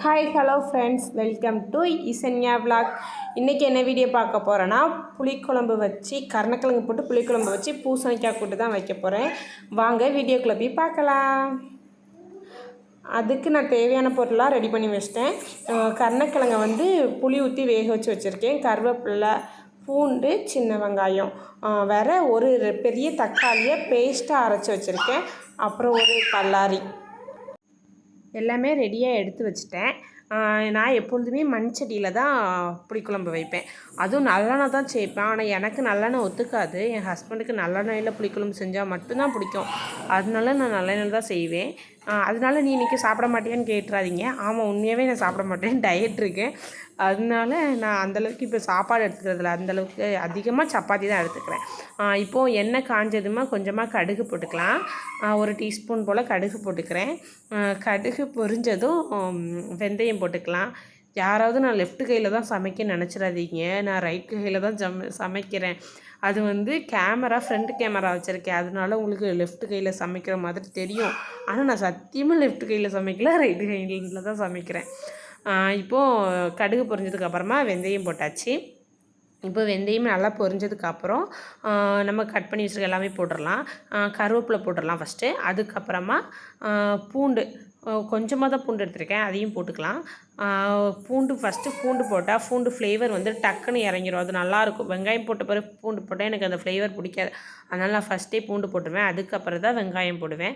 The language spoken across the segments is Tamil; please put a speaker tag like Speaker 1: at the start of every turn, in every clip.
Speaker 1: Hi hello friends, welcome to Isanya vlog. இன்றைக்கி என்ன வீடியோ பார்க்க போகிறேன்னா, புளிக்குழம்பு வச்சு கருணக்கிழங்கு போட்டு புளிக்குழம்பு வச்சு பூசணிக்காய் கூட்டு தான் வைக்க போகிறேன். வாங்க வீடியோக்குள்ளே போய் பார்க்கலாம். அதுக்கு நான் தேவையான பொருளாக ரெடி பண்ணி வச்சிட்டேன். கருணக்கிழங்கை புளி ஊற்றி வேக வச்சு வச்சுருக்கேன். கருவேப்பிலை, பூண்டு, சின்ன வெங்காயம், வேறு ஒரு பெரிய தக்காளியை பேஸ்ட்டாக அரைச்சி வச்சுருக்கேன். அப்புறம் ஒரு பல்லாரி எல்லாமே ரெடியாக எடுத்து வச்சுட்டேன். நான் எப்பொழுதுமே மண் சட்டியில் தான் புளிக்குழம்பு வைப்பேன். அதுவும் நல்லெண்ணெய் தான் சேர்ப்பேன். ஆனால் எனக்கு நல்லெண்ணெய் ஒத்துக்காது. என் ஹஸ்பண்டுக்கு நல்லெண்ணெயில் புளிக்குழம்பு செஞ்சால் மட்டும்தான் பிடிக்கும். அதனால நான் நல்லெண்ணெய் தான் செய்வேன். அதனால நீ இன்றைக்கி சாப்பிட மாட்டேன்னு கேட்டுறாதீங்க. ஆமாம், உண்மையாகவே நான் சாப்பிட மாட்டேன், டயட் இருக்கேன். அதனால நான் அந்தளவுக்கு இப்போ சாப்பாடு எடுத்துக்கிறதில்ல. அந்தளவுக்கு அதிகமாக சப்பாத்தி தான் எடுத்துக்கிறேன். இப்போது எண்ணெய் காஞ்சதுமா கொஞ்சமாக கடுகு போட்டுக்கலாம். ஒரு டீஸ்பூன் போல் கடுகு போட்டுக்கிறேன். கடுகு பொரிஞ்சதும் வெந்தயம் போட்டுக்கலாம். யாராவது நான் லெஃப்ட் கையில் தான் சமைக்க நினச்சிடாதீங்க. நான் ரைட் கையில் தான் சமைக்கிறேன். அது கேமரா ஃப்ரண்ட் கேமரா வச்சுருக்கேன். அதனால உங்களுக்கு லெஃப்ட் கையில் சமைக்கிற மாதிரி தெரியும். ஆனால் நான் சத்தியமாக லெஃப்ட் கையில் சமைக்கல, ரைட்டு கையில் தான் சமைக்கிறேன். இப்போது கடுகு பொரிஞ்சதுக்கப்புறமா வெந்தயம் போட்டாச்சு. இப்போ வெந்தயம் நல்லா பொரிஞ்சதுக்கப்புறம் நம்ம கட் பண்ணி வச்சுருக்க எல்லாமே போட்டுடலாம். கருவேப்பிலை போட்டுடலாம் ஃபஸ்ட்டு. அதுக்கப்புறமா பூண்டு, கொஞ்சமாக தான் பூண்டு எடுத்திருக்கேன், அதையும் போட்டுக்கலாம். பூண்டு போட்டால் பூண்டு ஃப்ளேவர் டக்குன்னு இறங்கிடும். அது நல்லாயிருக்கும். வெங்காயம் போட்ட பிறகு பூண்டு போட்டால் எனக்கு அந்த ஃப்ளேவர் பிடிக்காது. அதனால் நான் ஃபஸ்ட்டே பூண்டு போட்டுருவேன். அதுக்கப்புறம் தான் வெங்காயம் போடுவேன்.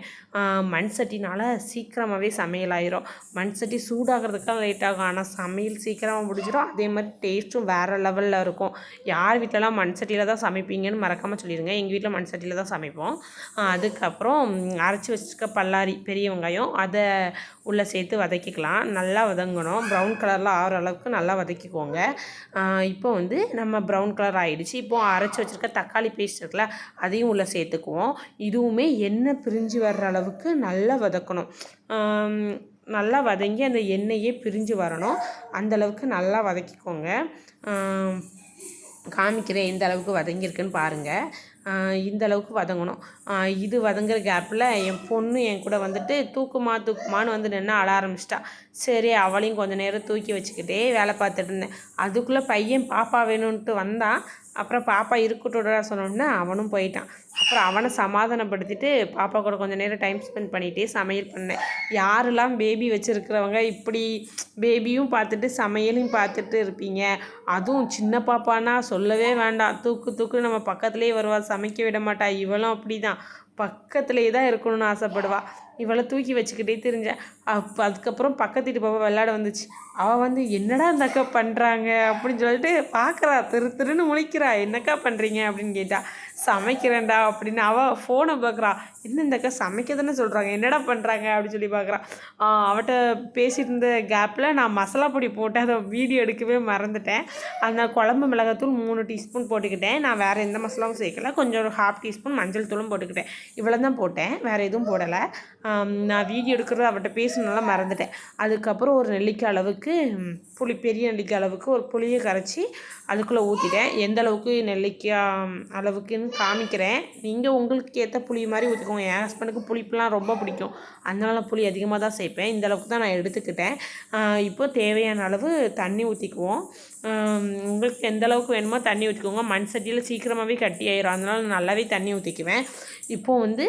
Speaker 1: மண் சட்டினால் சீக்கிரமாகவே சமையல் ஆயிரும். மண் சட்டி சூடாகிறதுக்காக லேட் ஆகும், ஆனால் சமையல் சீக்கிரமாக முடிஞ்சிடும். அதே மாதிரி டேஸ்ட்டும் வேறு லெவலில் இருக்கும். யார் வீட்டிலலாம் மண் சட்டியில் தான் சமைப்பீங்கன்னு மறக்காமல் சொல்லிடுங்க. எங்கள் வீட்டில் மண் சட்டியில் தான் சமைப்போம். அதுக்கப்புறம் அரைச்சி வச்சுருக்க பல்லாரி, பெரிய வெங்காயம், அதை உள்ளே சேர்த்து வதக்கிக்கலாம். நல்லா வதங்கணும். ப்ரௌன் கலரில் ஆகிற அளவுக்கு நல்லா வதக்கிக்கோங்க. இப்போ நம்ம ப்ரௌன் கலர் ஆகிடுச்சு. இப்போது அரைச்சி வச்சுருக்க தக்காளி பேஸ்ட் இருக்குல்ல, அதையும் உள்ளே சேர்த்துக்குவோம். இதுவுமே எண்ணெய் பிரிஞ்சு வர்ற அளவுக்கு நல்லா வதக்கணும். நல்லா வதங்கி அந்த எண்ணெயே பிரிஞ்சு வரணும். அந்தளவுக்கு நல்லா வதக்கிக்கோங்க. காமிக்கிறேன் எந்த அளவுக்கு வதங்கியிருக்குன்னு பாருங்கள். இந்த அளவுக்கு வதங்கணும். இது வதங்குற கேப்பில் என் பொண்ணு என் கூட தூக்குமான்னு நின்று அழ ஆரம்பிச்சிட்டா. சரி, அவளையும் கொஞ்சம் நேரம் தூக்கி வச்சுக்கிட்டே வேலை பார்த்துட்டு இருந்தேன். அதுக்குள்ளே பையன் பாப்பா வேணும்ன்ட்டு வந்தான். அப்புறம் பாப்பா இருக்கட்டோட சொன்னோன்னா அவனும் போயிட்டான். அப்புறம் அவனை சமாதானப்படுத்திட்டு பாப்பா கூட கொஞ்சம் நேரம் டைம் ஸ்பெண்ட் பண்ணிகிட்டே சமையல் பண்ணேன். யாரெல்லாம் பேபி வச்சுருக்கிறவங்க இப்படி பேபியும் பார்த்துட்டு சமையலையும் பார்த்துட்டு இருப்பீங்க. அதுவும் சின்ன பாப்பானா சொல்லவே வேண்டாம். தூக்கு நம்ம பக்கத்துலேயே வருவா, சமைக்க விட மாட்டா. இவளும் அப்படி தான், பக்கத்துலேயே தான் இருக்கணும்னு ஆசைப்படுவாள். இவளை தூக்கி வச்சுக்கிட்டே தெரிஞ்சேன். அதுக்கப்புறம் பக்கத்து வீட்டு பாப்பா விளையாட வந்துச்சு. அவள் என்னடா இந்த அக்கா பண்ணுறாங்க அப்படின்னு சொல்லிட்டு பார்க்குறா, திருன்னு முழிக்கிறா. என்னக்கா பண்ணுறீங்க அப்படின்னு கேட்டா. சமைக்கிறேன்டா அப்படின்னு. அவள் ஃபோனை பார்க்குறா. என்ன இந்த அக்கா சமைக்க தானே சொல்கிறாங்க, என்னடா பண்ணுறாங்க அப்படின்னு சொல்லி பார்க்குறா. அவட்ட பேசிகிட்டு இருந்த கேப்பில் நான் மசாலா பொடி போட்டு அதை வீடியோ எடுக்கவே மறந்துட்டேன். அந்த குழம்பு மிளகாத்தூள் 3 டீஸ்பூன் போட்டுக்கிட்டேன். நான் வேறு எந்த மசாலாவும் சேர்க்கல. கொஞ்சம் ஒரு 1/2 டீஸ்பூன் மஞ்சள் தூளும் போட்டுக்கிட்டேன். இவ்வளோ தான் போட்டேன், வேறு எதுவும் போடலை. நான் வீடியோ எடுக்கிறது அவட்ட பேசணுன்னால மறந்துட்டேன். அதுக்கப்புறம் ஒரு நெல்லிக்காய் அளவுக்கு பெரிய நெல்லிக்காய் அளவுக்கு ஒரு புளியை கரைச்சி அதுக்குள்ளே ஊற்றிட்டேன். எந்த அளவுக்கு நெல்லிக்காய் அளவுக்குன்னு காமிக்கிறேன். நீங்கள் உங்களுக்கு ஏற்ற புளி மாதிரி ஊற்றிக்கோங்க. என் ஹஸ்பண்டுக்கு புளிப்புலாம் ரொம்ப பிடிக்கும். அதனால புளி அதிகமாக தான் சேர்ப்பேன். இந்த அளவுக்கு தான் நான் எடுத்துக்கிட்டேன். இப்போ தேவையான அளவு தண்ணி ஊற்றிக்குவோம். உங்களுக்கு எந்த அளவுக்கு வேணுமோ தண்ணி ஊற்றிக்கோங்க. மண் சட்டியில் சீக்கிரமாகவே கட்டி ஆயிரும். அதனால் நல்லாவே தண்ணி ஊற்றிக்குவேன். இப்போது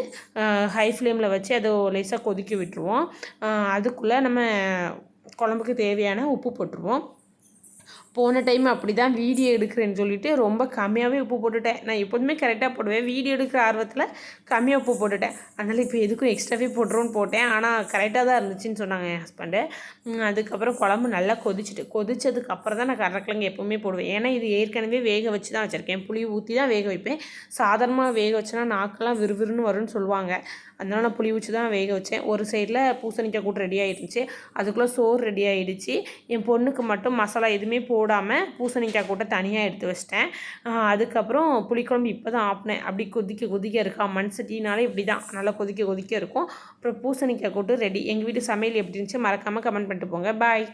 Speaker 1: ஹை ஃப்ளேமில் வச்சு அதை லேசாக கொதிக்க விட்டுருவோம். அதுக்குள்ளே நம்ம குழம்புக்கு தேவையான உப்பு போட்டுருவோம். போன டைம் அப்படி தான் வீடியோ எடுக்கிறேன்னு சொல்லிவிட்டு ரொம்ப கம்மியாகவே உப்பு போட்டுட்டேன். நான் எப்போதுமே கரெக்டாக போடுவேன். வீடியோ எடுக்கிற ஆர்வத்தில் கம்மியாக உப்பு போட்டுட்டேன். அதனால் இப்போ எதுக்கும் எக்ஸ்ட்ராவே போட்டுருவோன்னு போட்டேன். ஆனால் கரெக்டாக தான் இருந்துச்சுன்னு சொன்னாங்க என் ஹஸ்பண்டு. அதுக்கப்புறம் குழம்பு நல்லா கொதிச்சதுக்கப்புறம் தான் நான் கருணக்கிழங்கு எப்போவுமே போடுவேன். ஏன்னா இது ஏற்கனவே வேக வச்சு தான் வச்சுருக்கேன். புளி ஊற்றி தான் வேக வைப்பேன். சாதாரணமாக வேக வச்சேன்னா நாக்கெல்லாம் விறுவிறுன்னு வரும்னு சொல்லுவாங்க. அதனால் நான் புளி ஊற்றி தான் வேக வச்சேன். ஒரு சைடில் பூசணிக்காய் கூட்டு ரெடி ஆகிடுச்சு. அதுக்குள்ளே சோறு ரெடி ஆகிடுச்சு. என் பொண்ணுக்கு மட்டும் மசாலா எதுவுமே போடாமல் பூசணிக்காய் கூட்டை தனியாக எடுத்து வச்சிட்டேன். அதுக்கப்புறம் புளிக்குழம்பு இப்போ தான் ஆப்பினேன். அப்படி கொதிக்க இருக்கா. மண் சட்டினாலே இப்படி தான் நல்லா கொதிக்க இருக்கும். அப்புறம் பூசணிக்காய் கூட்டு ரெடி. எங்கள் வீட்டு சமையல் எப்படி இருந்துச்சு மறக்காமல் கமெண்ட் பண்ணிட்டு போங்க. பாய்.